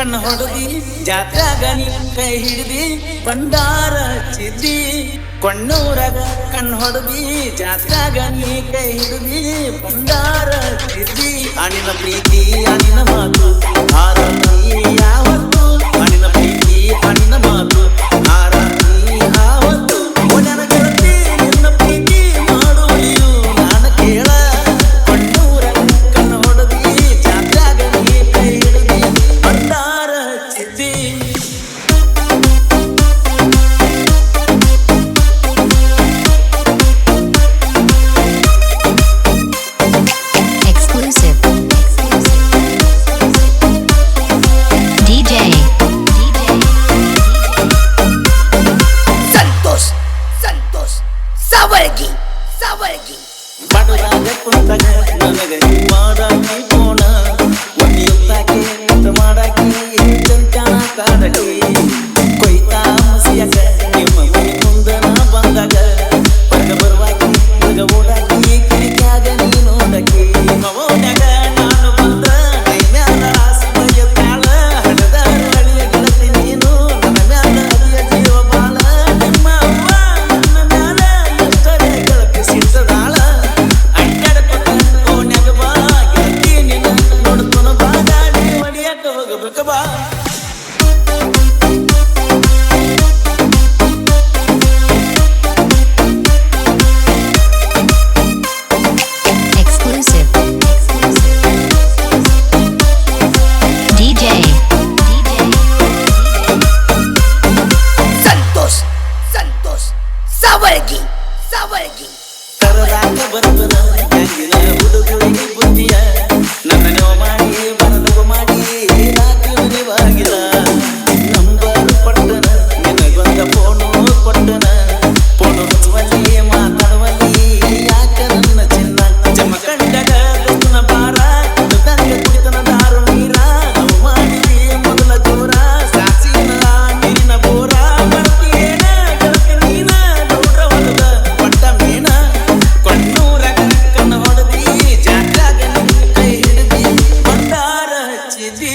ಕಣ್ಣು ಹೊಡೆದಿ ಜಾತ್ಯಾಗನಿ ಕೈ ಹಿಡಿದಿ ಬಂಡಾರ ಚಿದ್ದಿ ಕೊಣ್ಣೂರಾಗ ಕಣ್ಣು ಹೊಡೆದಿ ಜಾತ್ಯಾಗನಿ ಕೈ ಹಿಡಿದಿ ಬಂಡಾರ ಚಿದ್ದಿ ಅನಿನ ಪ್ರೀತಿ ಅನಿನ ಮಾತು ಆರಾಮಿ ಯಾವತ್ತು ಅನಿನ ಪ್ರೀತಿ ಅನಿನ ಮಾತು ಆರಾಮಿ ಯಾವತ್ತು ನನ್ನ ಗೆಳತಿ ನಿನ್ನ ಪ್ರೀತಿ ಮಾಡುವಳಿಯು ನಾನು ಕೇಳ ಕೊಣ್ಣೂರಾಗ ಕಣ್ಣು ಹೊಡೆದಿ ಜಾತ್ಯಾಗನಿ ಕೈ ಹಿಡಿದಿ ಬಂಡಾರ ಚಿದ್ದಿ ಬಡದಾಗ ಕುಂತಾಗ ನನಗೆ ಮಾಡಾಕಿ ಕೋಣ ಒಟ್ಟಿಯುತ್ತಾಕೆ ಅಂತ ಮಾಡಾಕಿ ಚಂಚನ ಕಾಡಕಿ ಕೊಯ್ತಾ ಮಸಿಯಾಗ ನಿಮ್ಮ ಮನೆ ಮುಂದನ ಬಂದಾಗ ಹೊರಗ ಬರುವಾಕಿ ಹೊರಗ ಓಡಾಕಿ ಕಿರಿಕ್ಯಾಗ ನೀ ನೋಡಕಿ ಓಡ್ಯಾಗ ನಾನು ಬಂದ ಕೈ ಮ್ಯಾಲ ಆಸೆಯ ತಾಳ ಹಡದ ಹಳಿಯ ಗೆಳತಿ ನೀನು ನನ್ನ ಮ್ಯಾಲ ಅದಿಯ ಜೀವ ಬಾಳ ನಿಮ್ಮ ಅವ್ವ ನನ್ನ ಮ್ಯಾಲ ಎಷ್ಟರೇ ಗೆಳತಿ ಸಿಡ್ಸದಾಳ ಕರದಾಗ ಬರ್ತದ ಹೆಂಗಿನ ಹುಡುಗರಿಗೆ ಬುದ್ಧಿಯ ನನ್ನ ಮಾಡಿ ಬರದವ ಮಾಡಿ ನಾಲ್ಕುವಾಗಿಲ್ಲ ನಂಬರ್ ಪಟ್ಟನ ನಿನಗೊಂದ ಫೋನು ಕೊಟ್ಟನ ಫೋನು ಹಚ್ಚುವಲ್ಲಿ ಮಾತಾಡುವಲ್ಲಿ ಯಾಕ ನನ್ನ ಚಿನ್ನ ಜಮ ಕಂಡಗ ದೋಸ್ತನ ಬಾರ ತಂಗ ಕುಡಿತನ ದಾರು ನೀರ ನಾವು ಮಾಡಿದಿ ಮೊದಲ ಜೋರ ಸಾಕ್ಷಿನ ನೀರಿನ ಬೋರ ಬರ್ತೀಯೇನ ಗೆಳತಿ ನೀನ ಗೌಡ್ರ ಹೊಲದ ಪಟ್ಟ ಮೀನ ಕೊಣ್ಣೂರಾಗ ಕಣ್ಣು ಹೊಡೆದಿ ಜಾತ್ಯಾಗ ಕೈ ಹಿಡಿದಿ ಬಂಡಾರ ಹಚ್ಚಿದಿ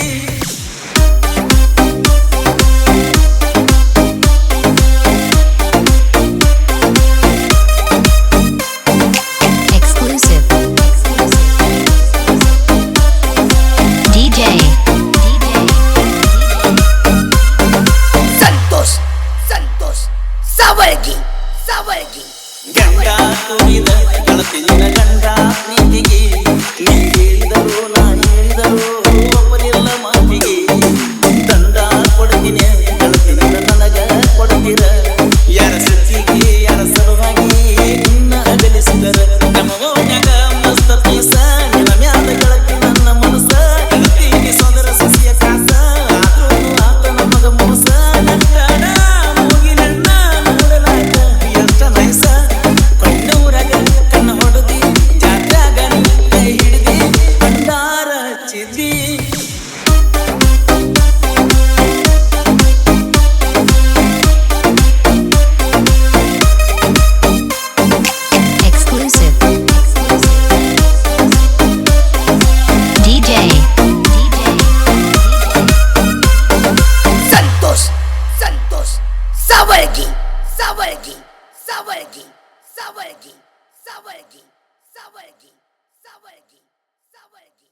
ಗಂಡ ತುಳಿದ ಗೆಳತಿ ನಿನ್ನ ಗಂಡ ಪ್ರೀತಿಗೆ ನೀ ಹೇಳಿದರು ನಾ ಹೇಳಿದರು ಒಪ್ಪಲಿಲ್ಲ ಮಾತಿಗೆ ದಂಡ ಕೊಡ್ತೀನಿ ಗೆಳತಿ ನಿನ್ನ ನನಗ ಕೊಡ್ತೀರ ಯಾರ ಸಚ್ಚಿಗೆ ಯಾರ ಸಲುವಾಗಿ ನಿನ್ನ ಅಗಲಿಸಿದರ ನಮ್ಮ ಓಣ್ಯಾಗ ಮಸ್ತ ಪೀಸ ನಿನ್ನ ಮ್ಯಾಲ ಗೆಳತಿ ನನ್ನ ಮನಸ್ಸ ಗೆಳತಿಗೆ ಸೋದರ ಸಸಿಯ ಕಾಸ ಆದ್ರೂ ಆತ ನಮಗ ಮೋಸ ನಕ್ಕಡ ಮೂಗಿನಣ್ಣ ನೋಡಲಾಕ ಎಷ್ಟ ನೈಸ ಕೊಣ್ಣೂರಾಗ ಕಣ್ಣು ಹೊಡೆದಿ ಜಾತ್ಯಾಗ ಕೈ ಹಿಡಿದಿ ಬಂಡಾರ ಹಚ್ಚಿದಿ Savargi, Savargi, Savargi, Savargi, Savargi, Savargi, Savargi, Savargi.